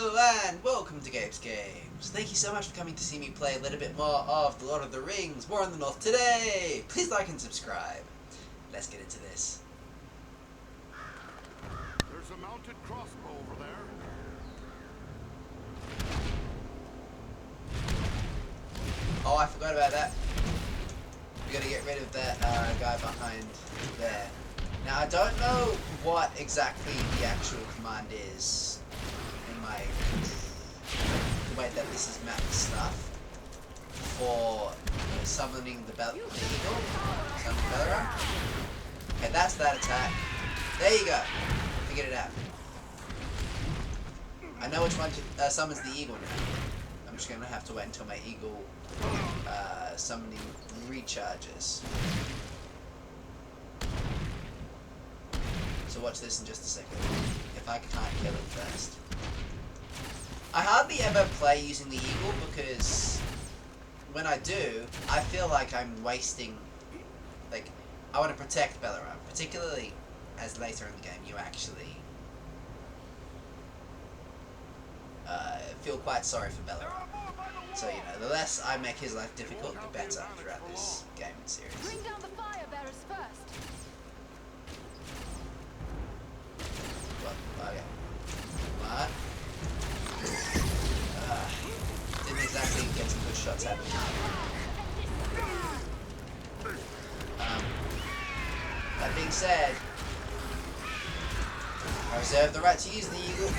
Hello and welcome to Gabe's Games. Thank you so much for coming to see me play a little bit more of The Lord of the Rings, War in the North today. Please like and subscribe. Let's get into this. There's a mounted crossbow over there. Oh, I forgot about that. We gotta get rid of that guy behind there. Now, I don't know what exactly the actual command is in the way that this is mapped stuff for summoning the eagle. Summoning Belleroth. Okay, that's that attack. There you go. Figured it out. I know which one summons the eagle now. I'm just gonna have to wait until my eagle summoning recharges. So watch this in just a second, if I can't kill it first. I hardly ever play using the eagle because when I do, I feel like I'm wasting, like, I want to protect Belleroth, particularly as later in the game you actually feel quite sorry for Belleroth. So, you know, the less I make his life difficult, the better throughout this game and series. Bring down the fire bearers first. Okay. What? Didn't exactly get some good shots happening. That being said, I reserve the right to use the eagle.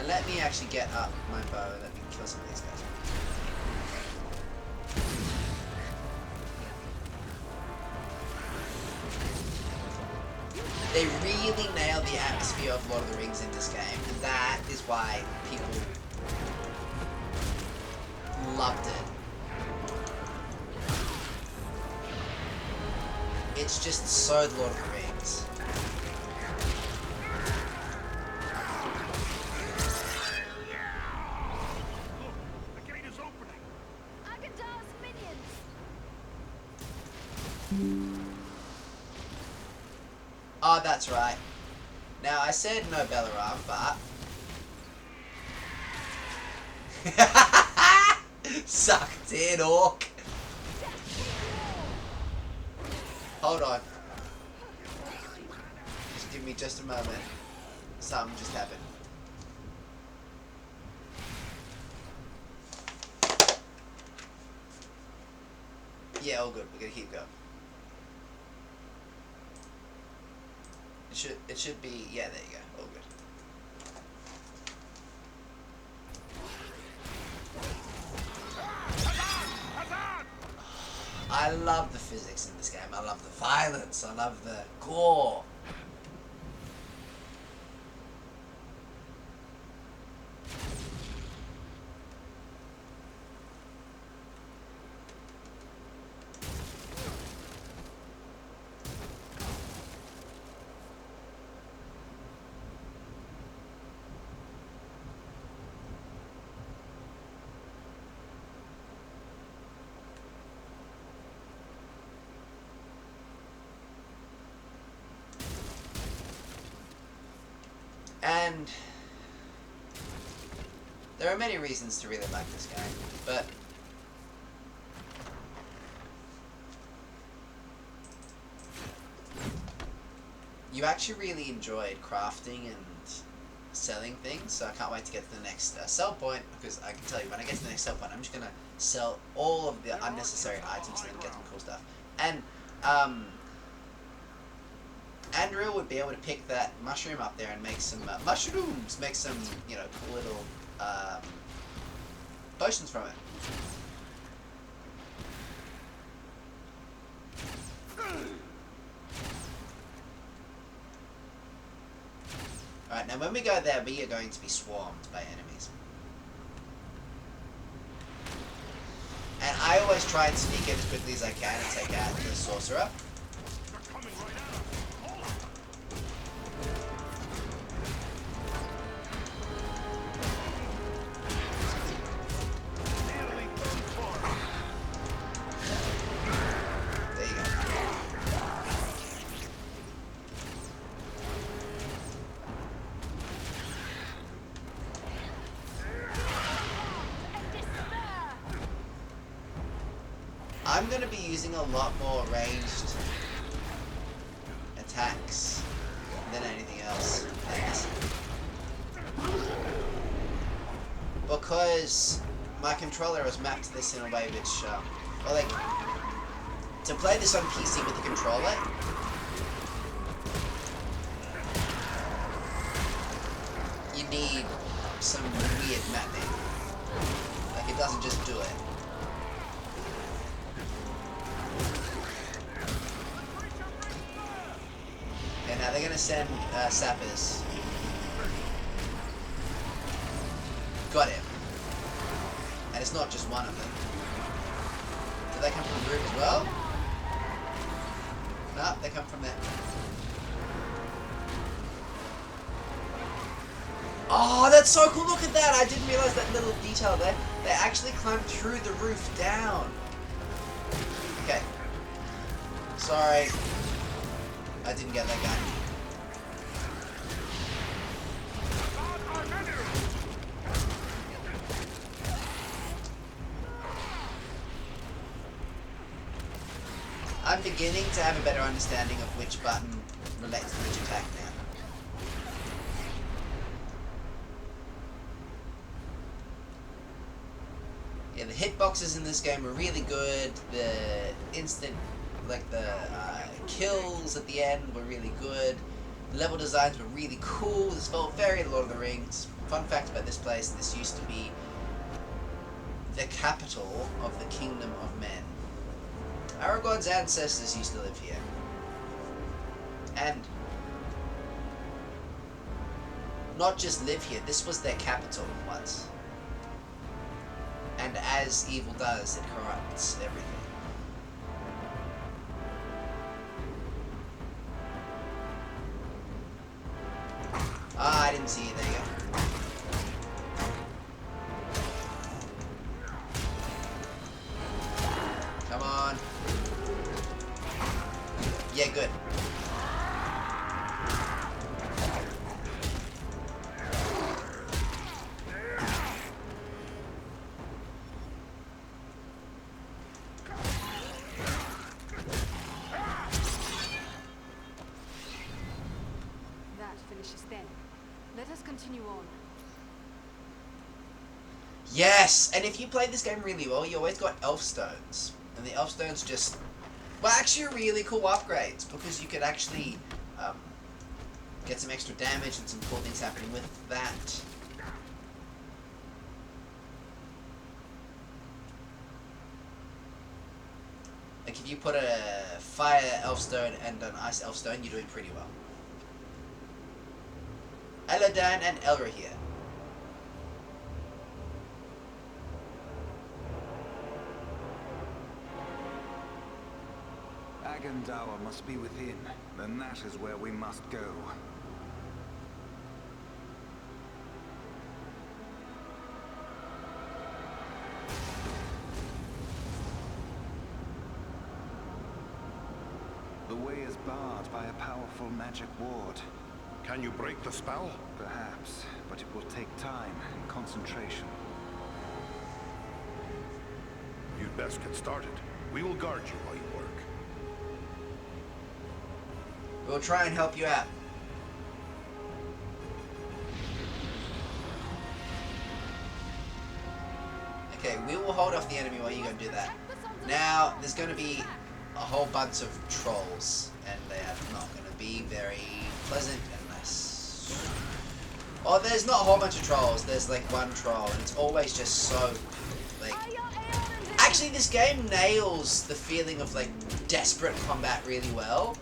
Let me actually get up my bow and let me kill some of these guys. They really nailed the atmosphere of Lord of the Rings in this game, and that is why people loved it. It's just so Lord of the Rings. Agandaur's minions. Oh, that's right. Now, I said no Belleroth, but... Sucked in, orc. Hold on. Just give me just a moment. Something just happened. Yeah, all good. We're gonna keep going. It should be, yeah, there you go. All good. I love the physics in this game. I love the violence. I love the gore. And there are many reasons to really like this game, but you actually really enjoyed crafting and selling things, so I can't wait to get to the next sell point, because I can tell you when I get to the next sell point, I'm just going to sell all of the unnecessary items and then get some cool stuff. And Andrew would be able to pick that mushroom up there and make some mushrooms, make some, you know, cool little potions from it. Alright, now when we go there, we are going to be swarmed by enemies. And I always try and sneak in as quickly as I can and take out the sorcerer. I'm going to be using a lot more ranged attacks than anything else. Because my controller is mapped to this in a way which, well, like, to play this on PC with the controller, you need some weird mapping. Like, it doesn't just do it. Okay, now they're gonna send sappers. Got him. And it's not just one of them. Do they come from the roof as well? No, they come from there. Oh, that's so cool! Look at that! I didn't realize that little detail there. They actually climbed through the roof down. Okay. Sorry. I didn't get that guy. I'm beginning to have a better understanding of which button relates to which attack now. Yeah, the hitboxes in this game are really good. The instant, like the kills at the end were really good. The level designs were really cool. This felt very Lord of the Rings. Fun fact about this place, this used to be the capital of the Kingdom of Men. Aragorn's ancestors used to live here. And not just live here, this was their capital once. And as evil does, it corrupts everything. Ah, I didn't see you. There you go. Come on. Yeah, good. Let us continue on. Yes! And if you play this game really well, you always got elf stones. And the elf stones just... well, actually really cool upgrades, because you could actually get some extra damage and some cool things happening with that. Like if you put a fire elf stone and an ice elf stone, you're doing pretty well. Eladan and Elra here. Agandaur must be within, then that is where we must go. The way is barred by a powerful magic ward. Can you break the spell? Perhaps, but it will take time and concentration. You'd best get started. We will guard you while you work. We'll try and help you out. Okay, we will hold off the enemy while you go do that. Now, there's going to be a whole bunch of trolls, and they are not going to be very pleasant and nice. Oh, there's not a whole bunch of trolls. There's like one troll, and it's always just so, like... Actually, this game nails the feeling of, like, desperate combat really well.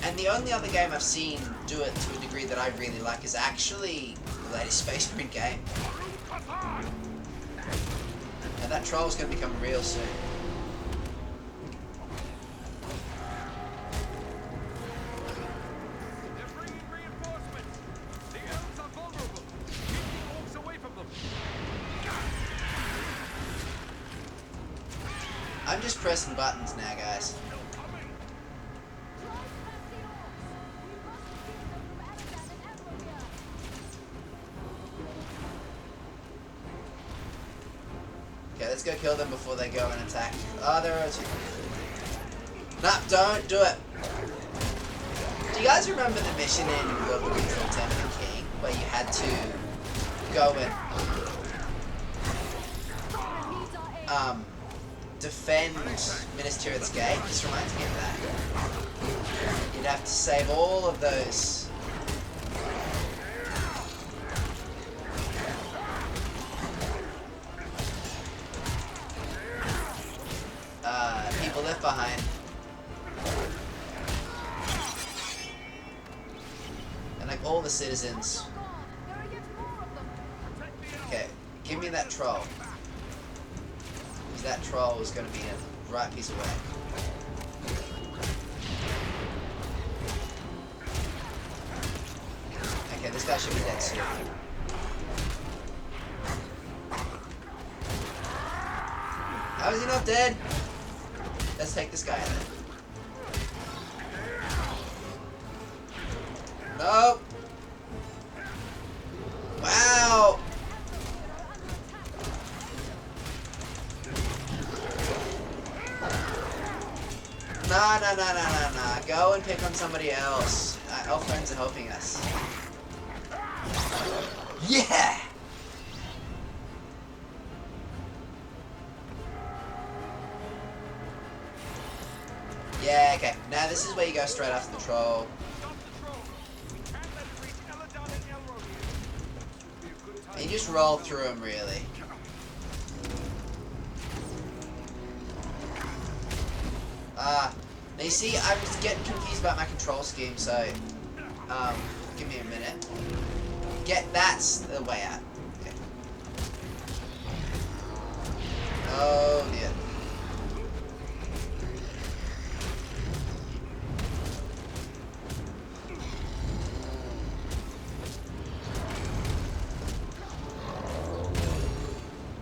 And the only other game I've seen do it to a degree that I really like is actually the latest Space Marine game. And that troll's going to become real soon. They're bringing reinforcements. The elves are vulnerable. Keep the orcs away from them. I'm just pressing buttons now, guys. let's go kill them before they go and attack. Oh, there are two. Nah, don't do it. Do you guys remember the mission in Lord of the Rings: Return of the King, where you had to go and defend Minas Tirith's gate? This reminds me of that. You'd have to save all of those. People left behind. And like all the citizens. Okay, give me that troll. Because that troll is going to be a right piece of work. Okay, this guy should be dead soon. How is he not dead? Let's take this guy then. Nope. Wow. Nah. Go and pick on somebody else. Our friends are helping us. Yeah! Yeah, okay. Now this is where you go straight after the troll. And you just roll through them, really. Now you see, I'm just getting confused about my control scheme, so, give me a minute. That's the way out. Okay. Oh, dear.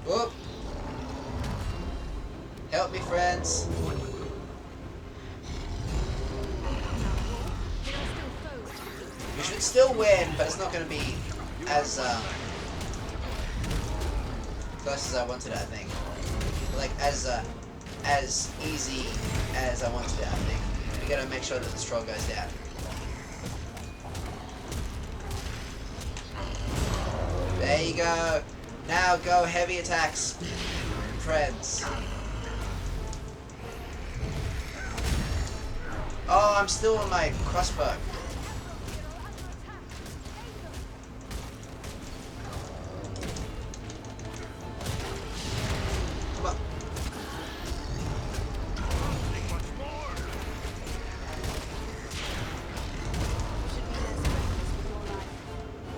Whoop. Help me, friends. We should still win, but it's not going to be as close as I wanted it, I think. Like as easy as I wanted it, I think. We got to make sure that the troll goes down. There you go. Now go heavy attacks, friends. Oh, I'm still on my crossbow. Come on.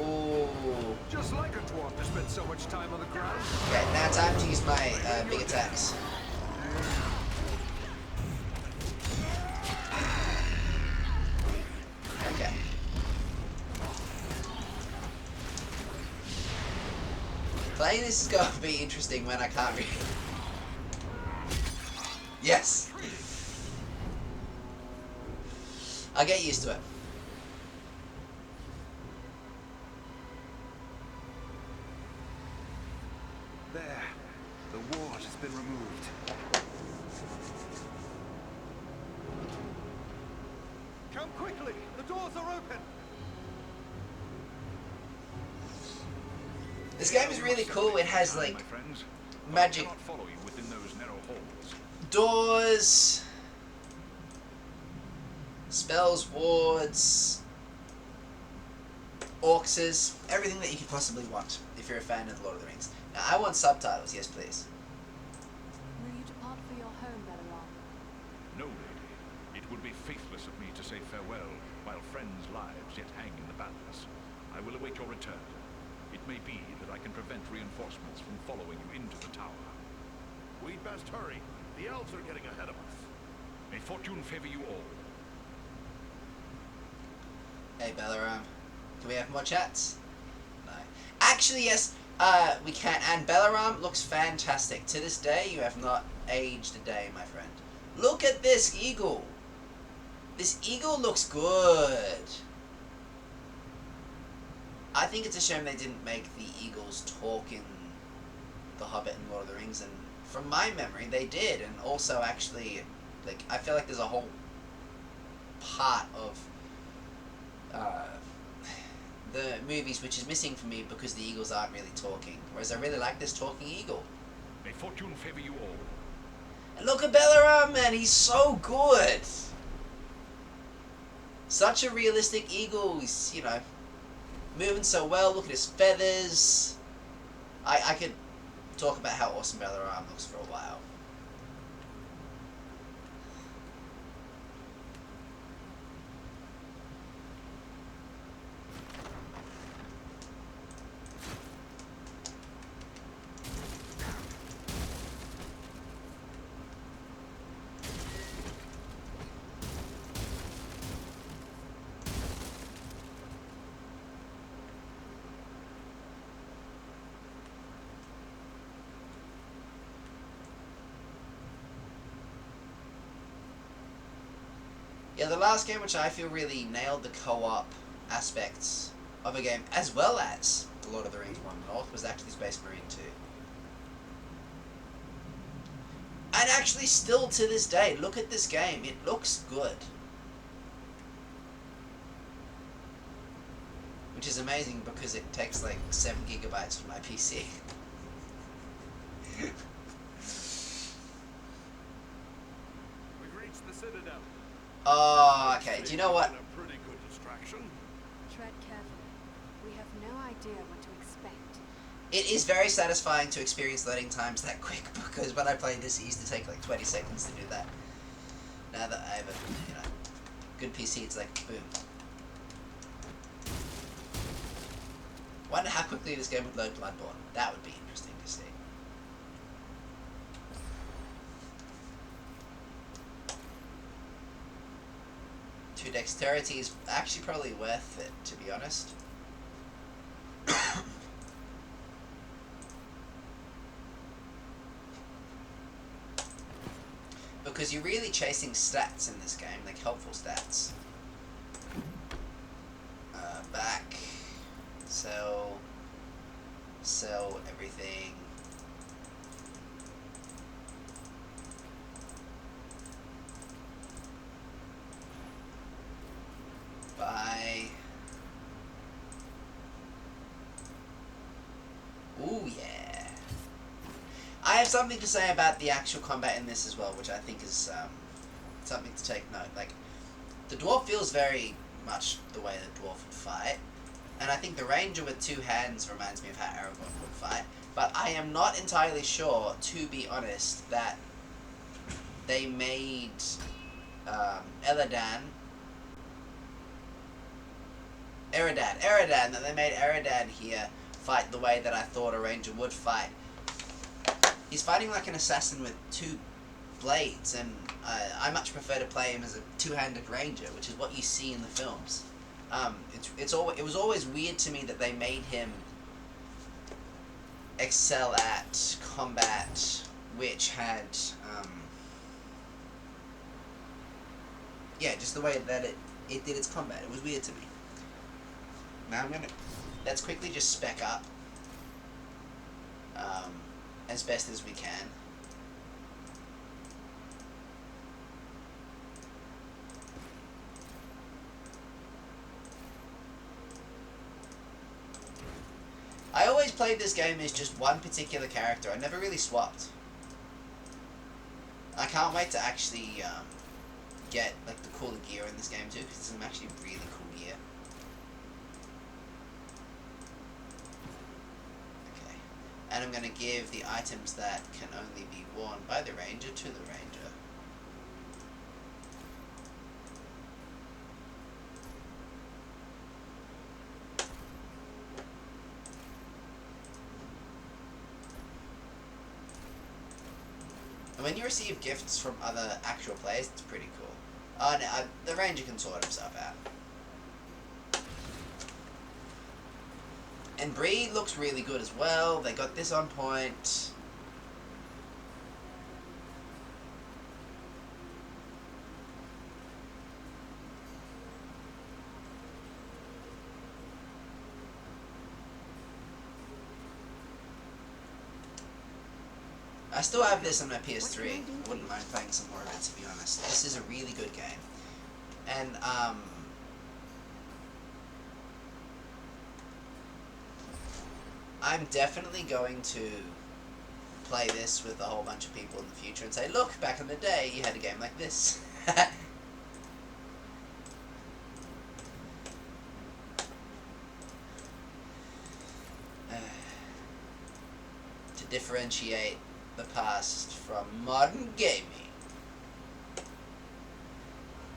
Ooh. Just like a dwarf to spend so much time on the ground. Okay, now time to use my big attacks. Okay. Playing this is going to be interesting when I can't read. Yes! I'll get used to it. There. The ward has been removed. Come quickly! The doors are open! This game is really cool. It has like My friends, magic I cannot follow you within those narrow halls. doors, spells, wards, orcs, everything that you could possibly want if you're a fan of the Lord of the Rings. Now, I want subtitles, yes please. Will you depart for your home, Belaram? No, lady. It would be faithless of me to say farewell while friends' lives yet hang in the balance. I will await your return. It may be that I can prevent reinforcements from following you into the tower. We'd best hurry. The elves are getting ahead of us. May fortune favor you all. Hey Belaram, can we have more chats? No. Actually, yes, we can. And Belaram looks fantastic. To this day, you have not aged a day, my friend. Look at this eagle. This eagle looks good. I think it's a shame they didn't make the eagles talk in The Hobbit and Lord of the Rings, and from my memory, they did, and also actually, like, I feel like there's a whole part of the movies which is missing for me because the eagles aren't really talking, whereas I really like this talking eagle. May fortune favor you all. And look at Belaram, man, he's so good! Such a realistic eagle, he's, you know, moving so well, look at his feathers. I could talk about how awesome Belaram looks for a while. Yeah, the last game which I feel really nailed the co-op aspects of a game, as well as The Lord of the Rings 1 North, was actually Space Marine 2. And actually still to this day, look at this game, it looks good. Which is amazing because it takes like 7 gigabytes for my PC. We've reached the Citadel. Oh, okay, do you know what? Been a pretty good distraction. Tread carefully. We have no idea what to expect. It is very satisfying to experience loading times that quick, because when I played this, it used to take like 20 seconds to do that. Now that I have a, you know, good PC, it's like, boom. Wonder how quickly this game would load Bloodborne. That would be interesting to see. Two dexterity is actually probably worth it, to be honest. Because you're really chasing stats in this game, like helpful stats. Back, sell everything. Buy. Ooh, yeah. I have something to say about the actual combat in this as well, which I think is something to take note. Like, the dwarf feels very much the way the dwarf would fight, and I think the ranger with 2 hands reminds me of how Aragorn would fight, but I am not entirely sure, to be honest, that they made Eridan, that they made Eridan here fight the way that I thought a ranger would fight. He's fighting like an assassin with 2 blades, and I much prefer to play him as a 2-handed ranger, which is what you see in the films. It was always weird to me that they made him excel at combat, which had yeah, just the way that it did its combat. It was weird to me. Now let's quickly just spec up as best as we can. I always played this game as just one particular character. I never really swapped. I can't wait to actually get like the cooler gear in this game too, because it's some actually really cool gear. Okay, and I'm going to give the items that can only be worn by the ranger to the ranger. And when you receive gifts from other actual players, it's pretty cool. Oh, no, the ranger can sort himself out. And Bree looks really good as well. They got this on point. I still have this on my PS3. I wouldn't mind playing some more of it, to be honest. This is a really good game. And, I'm definitely going to play this with a whole bunch of people in the future and say, look, back in the day, you had a game like this. To differentiate the past from modern gaming.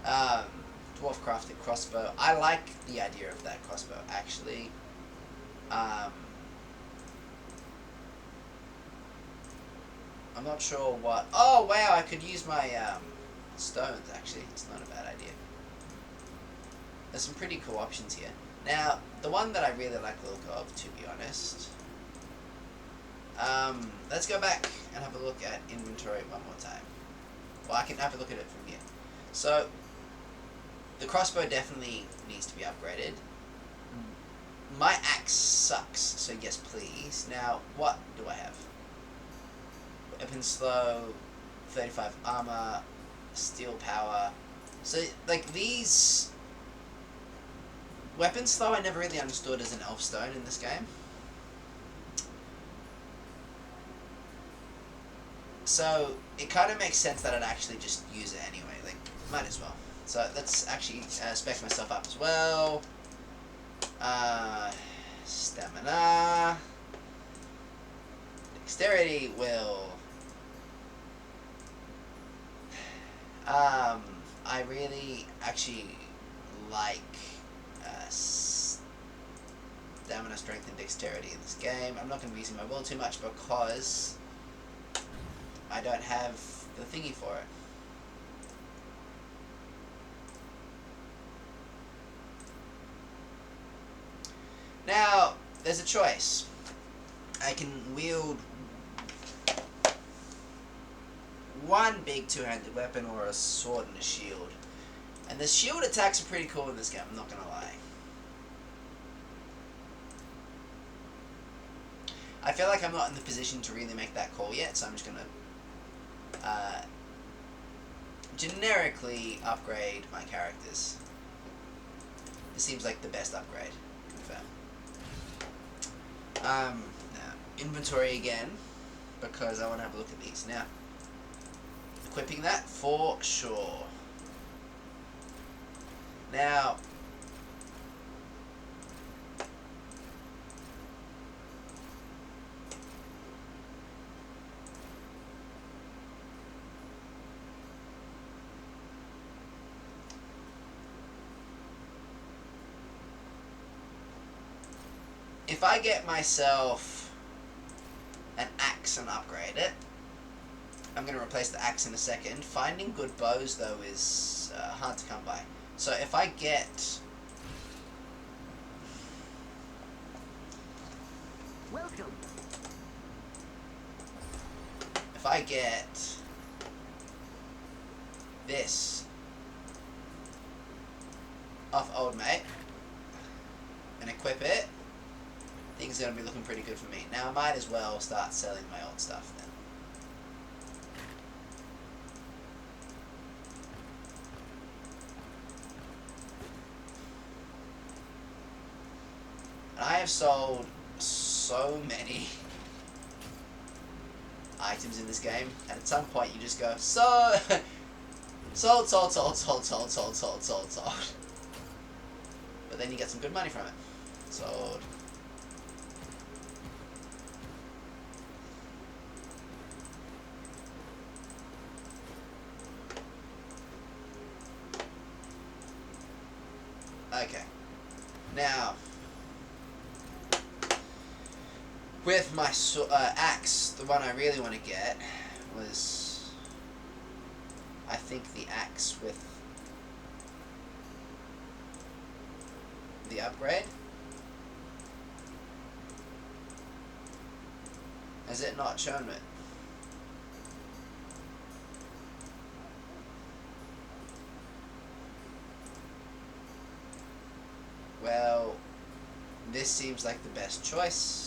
Dwarf crafted crossbow. I like the idea of that crossbow, actually. I'm not sure what... Oh, wow, I could use my stones, actually. It's not a bad idea. There's some pretty cool options here. Now, the one that I really like the look of, to be honest... let's go back and have a look at inventory one more time. Well, I can have a look at it from here. So, the crossbow definitely needs to be upgraded. My axe sucks, so yes please. Now, what do I have? Weapon slow, 35 armor, steel power. So, like, these... Weapon slow I never really understood as an elf stone in this game. So, it kind of makes sense that I'd actually just use it anyway. Like, might as well. So, let's actually spec myself up as well. Stamina. Dexterity will... I really actually like stamina, strength, and dexterity in this game. I'm not going to be using my will too much because I don't have the thingy for it. Now, there's a choice. I can wield one big two-handed weapon or a sword and a shield. And the shield attacks are pretty cool in this game, I'm not gonna lie. I feel like I'm not in the position to really make that call yet, so I'm just gonna generically upgrade my characters. This seems like the best upgrade. Confirm. Now, inventory again, because I want to have a look at these. Now, equipping that for sure. Now, if I get myself an axe and upgrade it, I'm going to replace the axe in a second. Finding good bows, though, is hard to come by. So if I get... Welcome. If I get this off old mate and equip it, things are going to be looking pretty good for me. Now I might as well start selling my old stuff then. And I have sold so many items in this game, and at some point you just go, sold. But then you get some good money from it. Sold. Okay. Now, with my axe, the one I really want to get was, I think, the axe with the upgrade. Has it not shown it? Well, this seems like the best choice.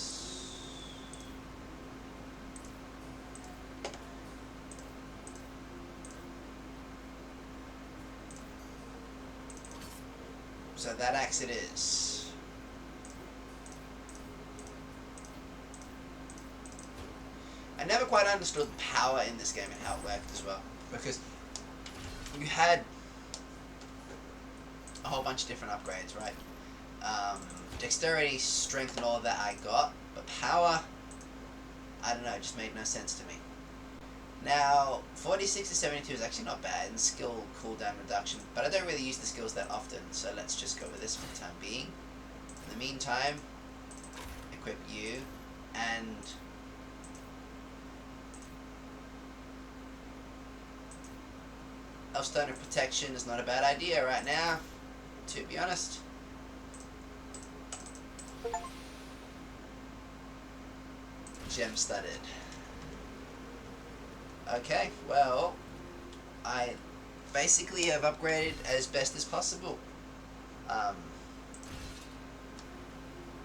So that axe it is. I never quite understood power in this game and how it worked as well. Because you had a whole bunch of different upgrades, right? Dexterity, strength and all of that I got. But power, I don't know, it just made no sense to me. Now, 46 to 72 is actually not bad in skill cooldown reduction, but I don't really use the skills that often, so let's just go with this for the time being. In the meantime, equip you, and Elfstone of Protection is not a bad idea right now, to be honest. Gem studded. Okay, well, I basically have upgraded as best as possible.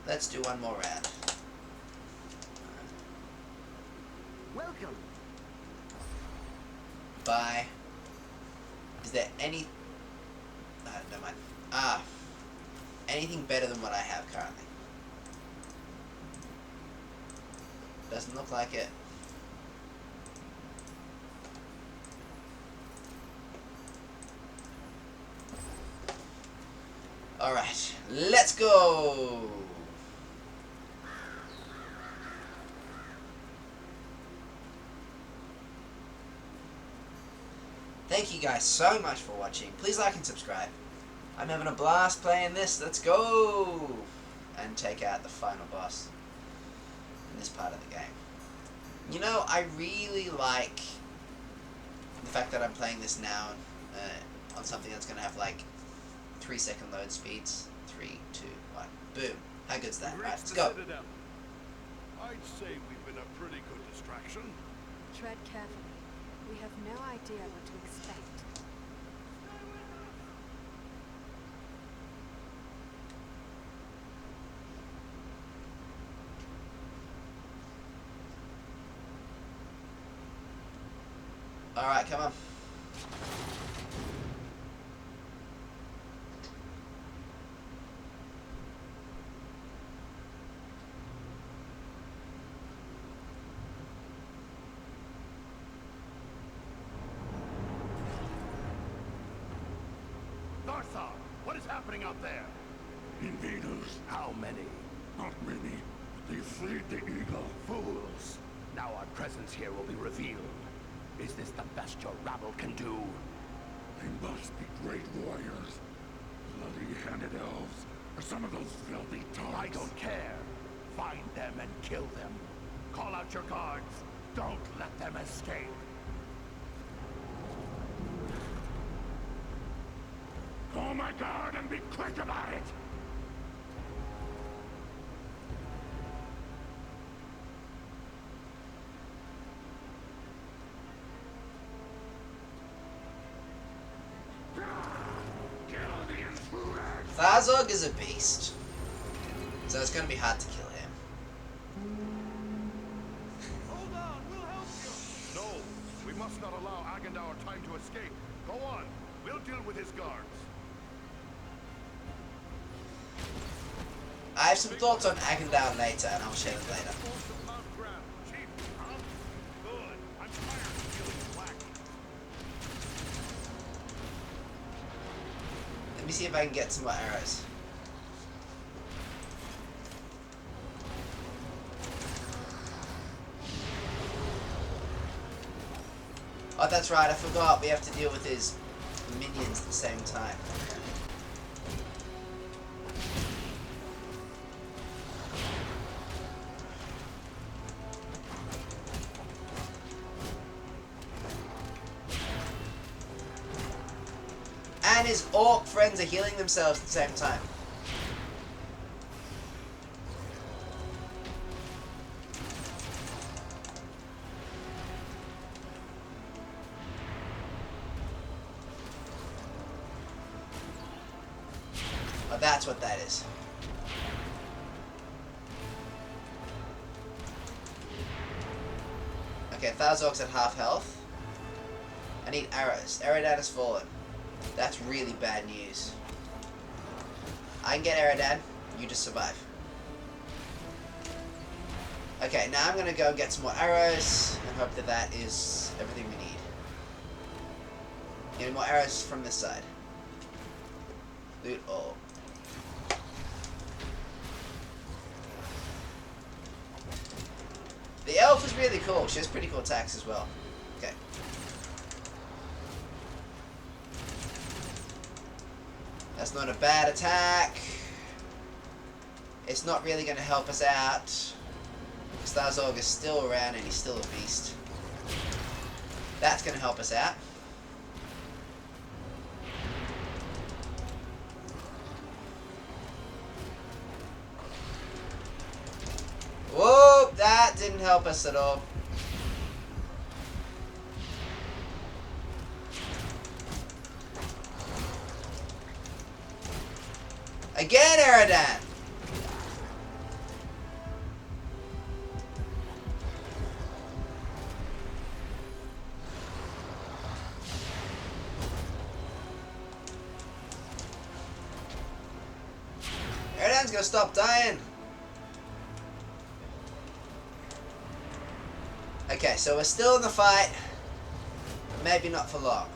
Let's do one more round. Welcome. Bye. Is there any... never mind. Anything better than what I have currently? Doesn't look like it. Alright, let's go! Thank you guys so much for watching. Please like and subscribe. I'm having a blast playing this. Let's go! And take out the final boss in this part of the game. You know, I really like the fact that I'm playing this now on something that's going to have like 3-second load speeds. 3, 2, 1. Boom. How good's that? Right, let's go. I'd say we've been a pretty good distraction. Tread carefully. We have no idea what to expect. Alright, come on. Tharzog, what is happening out there? Invaders. How many? Not many. They freed the eagle. Fools. Now our presence here will be revealed. Is this the best your rabble can do? They must be great warriors. Bloody-handed elves. Or some of those filthy tongues. I don't care. Find them and kill them. Call out your guards. Don't let them escape. Call my guard and be quick about it! Tharzog is a beast, so it's going to be hard to kill him. Hold on, we'll help you. No, we must not allow Agandaur time to escape. Go on, we'll deal with his guards. I have some thoughts on Agandaur later, and I'll share them later. Chief, huh? Good. I'm tired of feeling black. Let me see if I can get some more arrows. Oh, that's right, I forgot. We have to deal with his minions at the same time. And his orc friends are healing themselves at the same time. Oh, that's what that is. Okay, Tharzog's at half health. I need arrows. Arrow has fallen. That's really bad news. I can get Eridan. You just survive. Okay, now I'm gonna go get some more arrows and hope that that is everything we need. Getting more arrows from this side. Loot all. The elf is really cool. She has pretty cool attacks as well. Okay. That's not a bad attack. It's not really going to help us out. Tharzog is still around and he's still a beast. That's going to help us out. Whoa, that didn't help us at all. Again, Eridan! Eridan's gonna stop dying. Okay, so we're still in the fight. Maybe not for long.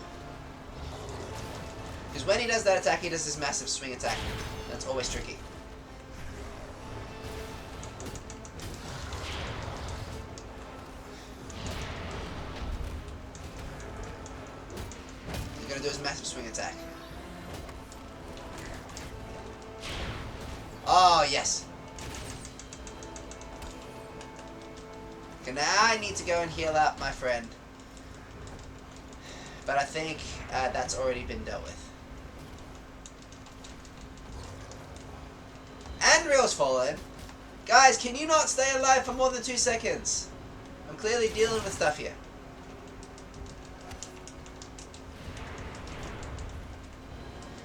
Because when he does that attack, he does this massive swing attack. That's always tricky. He's gonna do his massive swing attack. Oh, yes. Okay, now I need to go and heal up my friend. But I think that's already been dealt with. Andriel's fallen. Guys, can you not stay alive for more than 2 seconds? I'm clearly dealing with stuff here.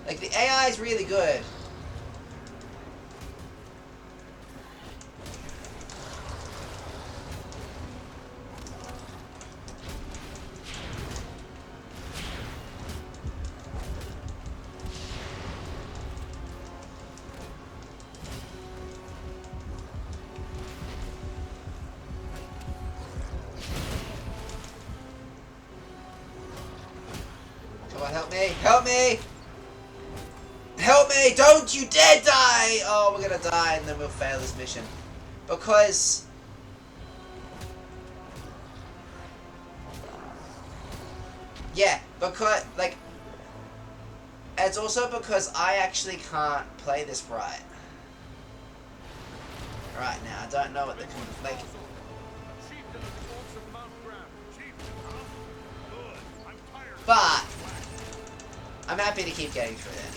Like, the AI is really good. Come on, help me! Help me! Help me! Don't you dare die! Oh, we're gonna die and then we'll fail this mission. Because... yeah, because, like... it's also because I actually can't play this right. Right now, I don't know what the... like... but... I'm happy to keep getting through it.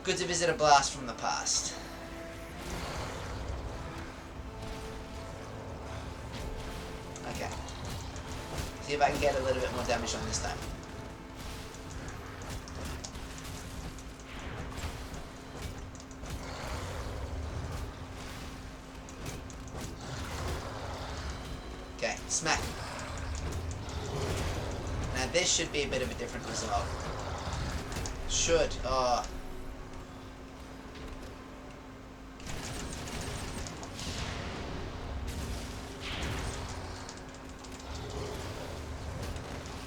Good to visit a blast from the past. Okay. See if I can get a little bit more damage on this time. Okay, smack. Now this should be a bit of a different result. Should. Oh.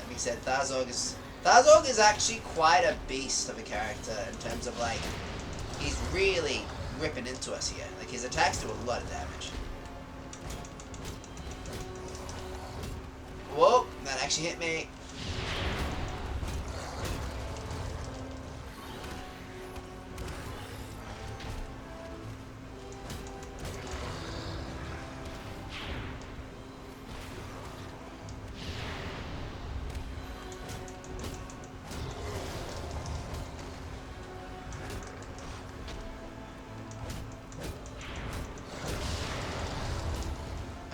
Like I said, Tharzog is actually quite a beast of a character in terms of, like, he's really ripping into us here. Like, his attacks do a lot of damage. Whoa, that actually hit me.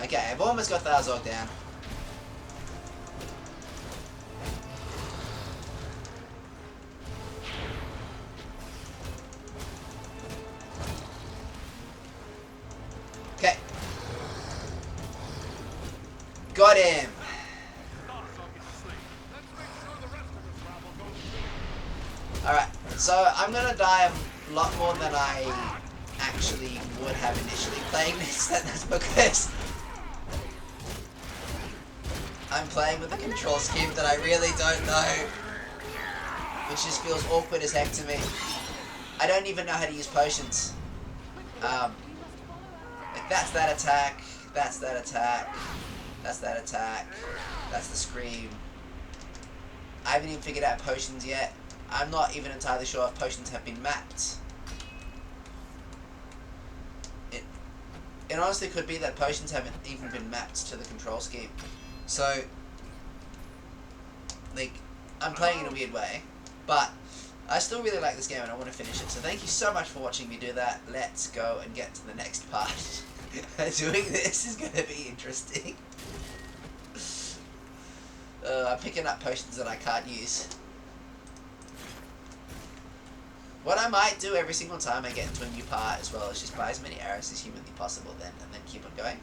Okay, I've almost got Tharzog down. Okay. Got him. Alright, so I'm gonna die a lot more than I actually would have initially playing this. That's because I'm playing with a control scheme that I really don't know, which just feels awkward as heck to me. I don't even know how to use potions. Like that's that attack, that's that attack, that's that attack, that's the scream. I haven't even figured out potions yet. I'm not even entirely sure if potions have been mapped. It honestly could be that potions haven't even been mapped to the control scheme. So, like, I'm playing in a weird way, but I still really like this game and I want to finish it. So thank you so much for watching me do that. Let's go and get to the next part. Doing this is going to be interesting. I'm picking up potions that I can't use. What I might do every single time I get into a new part as well is just buy as many arrows as humanly possible then, and then keep on going.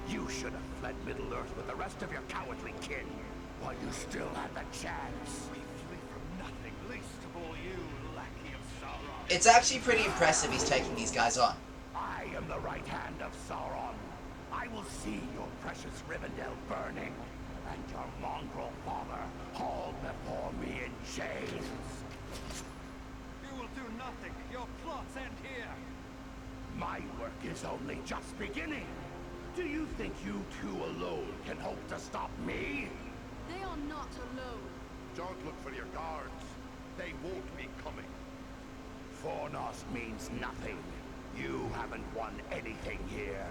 You should have fled Middle-earth with the rest of your cowardly kin, while you still had the chance. We flee from nothing, least of all you, lackey of Sauron. It's actually pretty impressive he's taking these guys on. I am the right hand of Sauron. I will see your precious Rivendell burning, and your mongrel father hauled before me in chains. You will do nothing. Your plots end here. My work is only just beginning. Do you think you two alone can hope to stop me? They are not alone. Don't look for your guards. They won't be coming. Fornos means nothing. You haven't won anything here.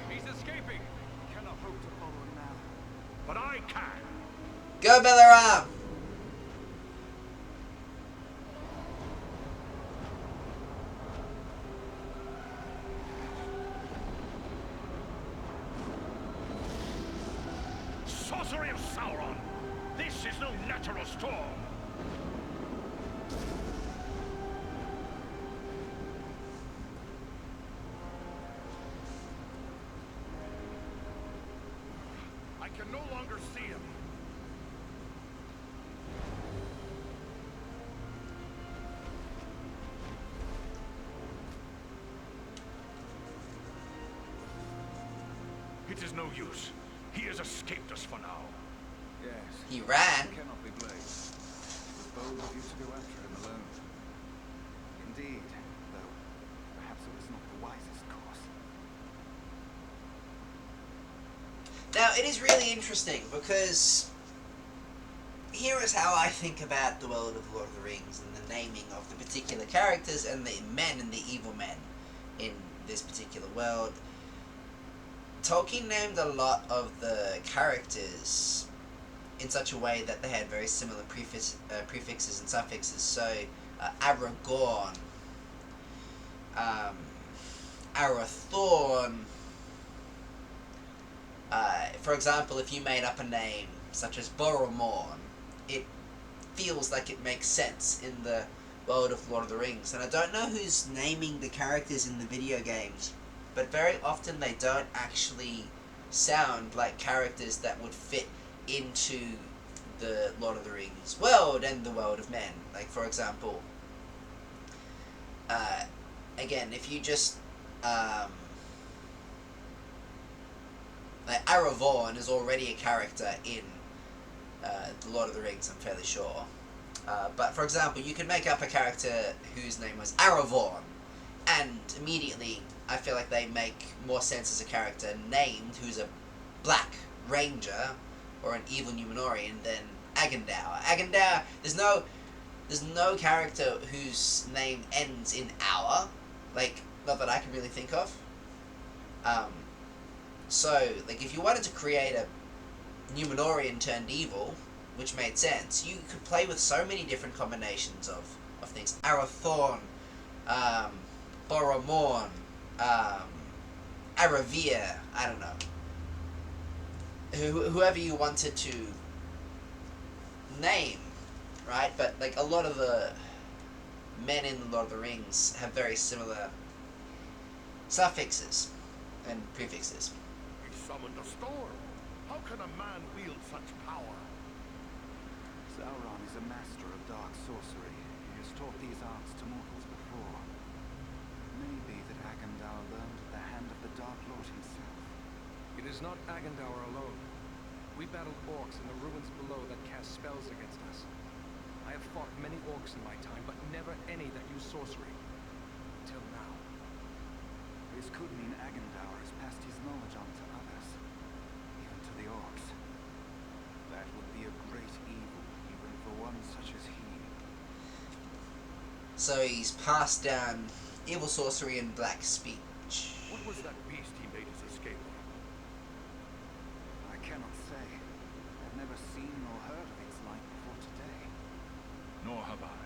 He's escaping. Cannot hope to follow him now. But I can. Go, Belaram! Sorcery of Sauron! This is no natural storm! I can no longer see him. It is no use. He has escaped us for now. Yes. He ran. He cannot be blamed. It was bold of you to go after him alone. Indeed, though perhaps it was not the wisest course. Now, it is really interesting because here is how I think about the world of Lord of the Rings and the naming of the particular characters and the men and the evil men in this particular world. Tolkien named a lot of the characters in such a way that they had very similar prefixes and suffixes. So, Aragorn, Arathorn. For example, if you made up a name such as Boromir, it feels like it makes sense in the world of Lord of the Rings. And I don't know who's naming the characters in the video games, but very often they don't actually sound like characters that would fit into the Lord of the Rings world and the world of men. Like, for example, again, if you just, like, Aragorn is already a character in the Lord of the Rings, I'm fairly sure. But, for example, you could make up a character whose name was Aragorn, and immediately I feel like they make more sense as a character named who's a black ranger or an evil Numenorean than Agandaur. Agandaur, there's no character whose name ends in hour, like, not that I can really think of. So, like, if you wanted to create a Numenorian turned evil, which made sense, you could play with so many different combinations of things. Arathorn, Boromorn, Aravir, I don't know. Whoever you wanted to name, right? But, like, a lot of the men in the Lord of the Rings have very similar suffixes and prefixes. He summoned a storm. How can a man wield such power? Sauron is a master of dark sorcery. He has taught these arts to mortals before. Maybe that Agandaur learned at the hand of the Dark Lord himself. It is not Agandaur alone. We battled orcs in the ruins below that cast spells against us. I have fought many orcs in my time, but never any that use sorcery. Till now. This could mean Agandaur has passed his knowledge on to others, even to the orcs. That would be a great evil, even for one such as he. So he's passed down evil sorcery and black speech. What was that beast he made his escape on? I cannot say. I've never seen or heard of its like before today. Nor have I.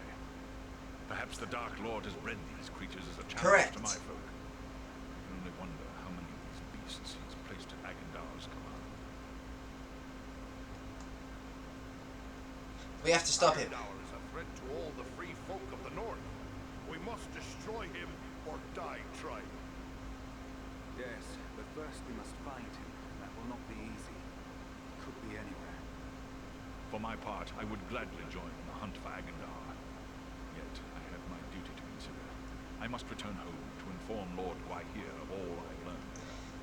Perhaps the Dark Lord has bred these creatures as a challenge Correct. to my folk. I can only wonder how many of these beasts he's placed at Agandaur's command. We have to stop him. Agandaur is a threat to all the free folk of the north. We must destroy him or die trying. Yes, but first we must find him. That will not be easy. Could be anywhere. For my part, I would gladly join in the hunt for Agandaur. Yet, I have my duty to consider. I must return home to inform Lord Gwaihir of all I've learned.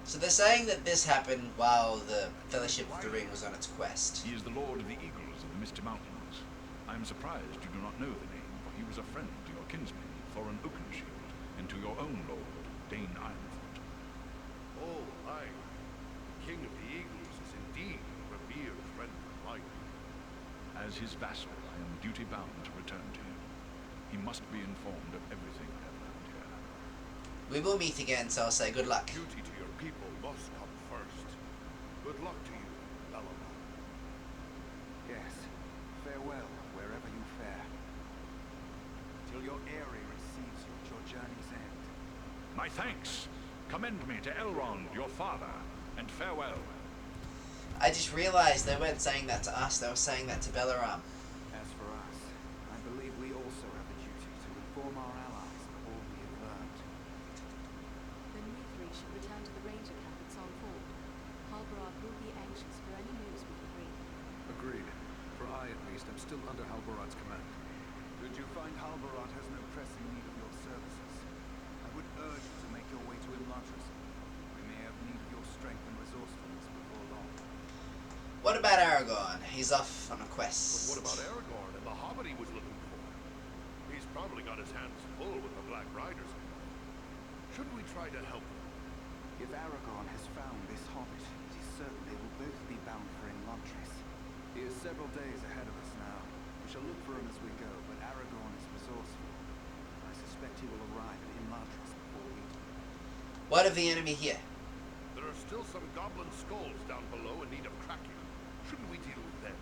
So they're saying that this happened while the Fellowship of the Ring was on its quest. He is the Lord of the Eagles of the Misty Mountains. I am surprised you do not know the name, for he was a friend to your kinsman, Thorin Oakenshield, and to your own lord, Dane Ironfoot. Oh, aye. The King of the Eagles is indeed a revered friend of mine. As his vassal, I am duty-bound to return to him. He must be informed of everything I have learned here. We will meet again, so I'll say good luck. Duty to your people must come first. Good luck to you, Bellamont. Yes. Farewell, wherever you fare. Till your Eyrie receives you at your journey's end. My thanks! Commend me to Elrond, your father, and farewell. I just realized they weren't saying that to us, they were saying that to Belleram. As for us, I believe we also have a duty to inform our allies of all we have learned. Then we three should return to the ranger camp at Solford. Halbarad will be anxious for any news we can bring. Agreed. For I, at least, am still under Halbarad's command. Should you find Halbarad has no pressing need of your services, I would urge you to make your way to Immerses. We may have need of your strength and resourcefulness before long. What about Aragorn? He's off on a But quest. what about Aragorn and the hobbit he was looking for? He's probably got his hands full with the Black Riders. Shouldn't we try to help them? If Aragorn has found this hobbit, it is certain they will both be bound for Immerses. He is several days ahead of us now. We shall look for him as we go, but Aragorn is resourceful. I suspect he will arrive at Immerses before we do. What of the enemy here? There are still some goblin skulls down below in need of cracking. Shouldn't we deal with them?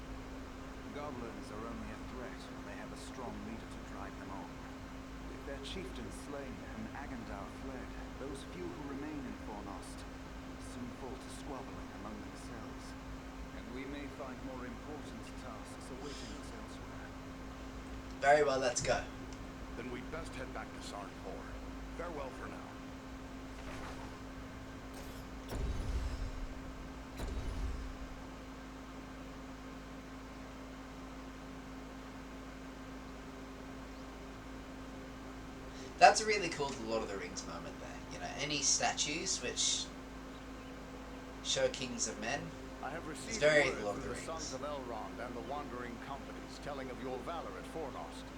Goblins are only a threat when they have a strong leader to drive them on. With their chieftain slain and Agandaur fled, those few who remain in Fornost will soon fall to squabbling among themselves. And we may find more important tasks awaiting us elsewhere. Very well, let's go. Then we'd best head back to Sarnfor. Farewell for now. That's a really cool Lord of the Rings moment there. You know, any statues which show kings of men. I have received very word Lord of from the the sons Rings. of Elrond and the wandering companies telling of your valor at Fornost.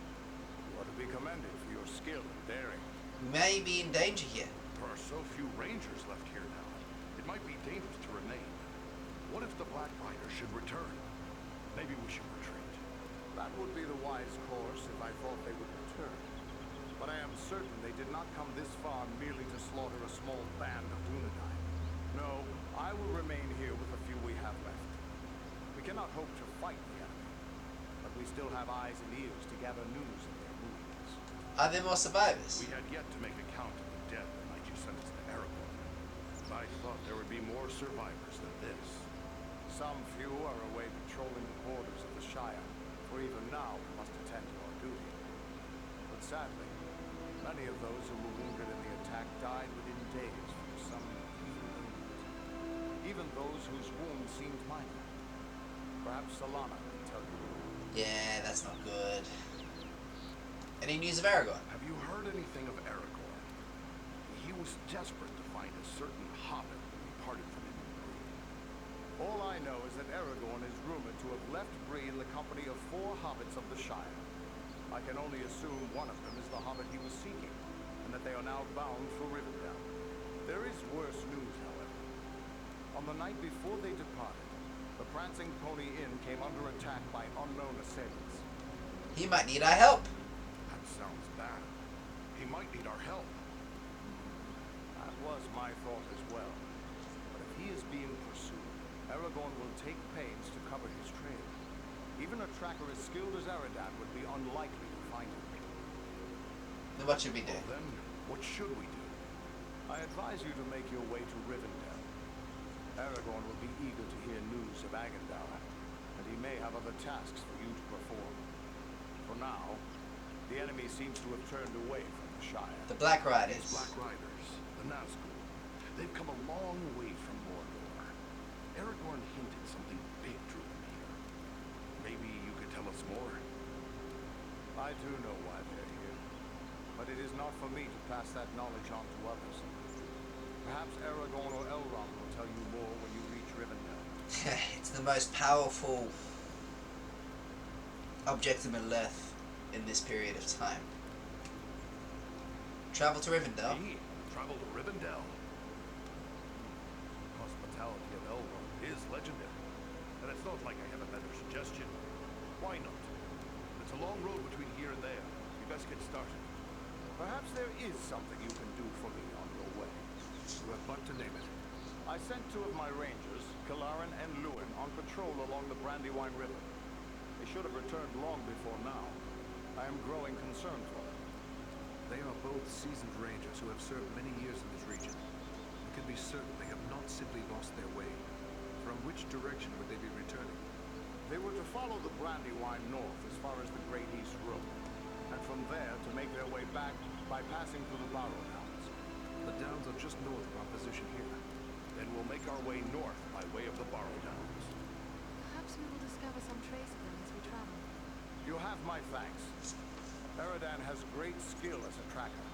You are to be commended for your skill and daring. We may be in danger here. There are so few rangers left here now. It might be dangerous to remain. What if the Black Riders should return? Maybe we should retreat. That would be the wise course if I thought they would return. But I am certain they did not come this far merely to slaughter a small band of Dunedain. No, I cannot hope to fight the enemy, but we still have eyes and ears to gather news of their movements. Are there more survivors? We had yet to make a count of the dead the night you sent us to Aragorn. I thought there would be more survivors than this. Some few are away patrolling the borders of the Shire, for even now we must attend to our duty. But sadly, many of those who were wounded in the attack died within days from some evil ailment. Even those whose wounds seemed minor. Perhaps Solana can tell you. Yeah, that's not good. Any news of Aragorn? Have you heard anything of Aragorn? He was desperate to find a certain hobbit when he parted from him in Bree. All I know is that Aragorn is rumored to have left Bree in the company of 4 hobbits of the Shire. I can only assume one of them is the hobbit he was seeking, and that they are now bound for Rivendell. There is worse news, however. On the night before they departed, the Prancing Pony Inn came under attack by unknown assailants. He might need our help. That sounds bad. He might need our help. That was my thought as well. But if he is being pursued, Aragorn will take pains to cover his trail. Even a tracker as skilled as Aradan would be unlikely to find him. Then what should we do? Well, then, what should we do? I advise you to make your way to Rivendell. Aragorn will be eager to hear news of Agandaur, and he may have other tasks for you to perform. For now, the enemy seems to have turned away from the Shire. The Black These Riders. Black Riders, the Nazgûl, they've come a long way from Mordor. Aragorn hinted something big drew them here. Maybe you could tell us more? I do know why they're here, but it is not for me to pass that knowledge on to others. Perhaps Aragorn or Elrond will tell you more when you reach Rivendell. It's the most powerful object in Middle-earth in this period of time. Travel to Rivendell. Me? Travel to Rivendell? Hospitality of Elrond Is legendary. And it's not like I have a better suggestion. Why not? It's a long road between here and there. You best get started. Perhaps there is something you can do for me on your way. You have but to name it. I sent 2 of my rangers, Kalarin and Lewin, on patrol along the Brandywine River. They should have returned long before now. I am growing concerned for them. They are both seasoned rangers who have served many years in this region. We can be certain they have not simply lost their way. From which direction would they be returning? They were to follow the Brandywine north as far as the Great East Road, and from there to make their way back by passing through the Barrow Downs. The downs are just north of our position here. Then we'll make our way north by way of the Barrow Downs. Perhaps we will discover some trace of them as we travel. You have my thanks. Aradan has great skill as a tracker.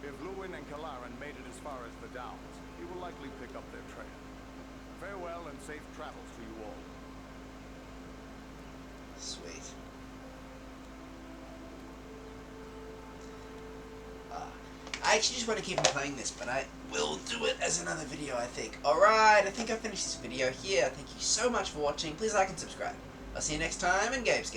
If Lewin and Kalarin made it as far as the Downs, he will likely pick up their trail. Farewell and safe travels to you all. Sweet. I actually just want to keep on playing this, but I will do it as another video, I think. Alright, I think I've finished this video here. Thank you so much for watching. Please like and subscribe. I'll see you next time in Games.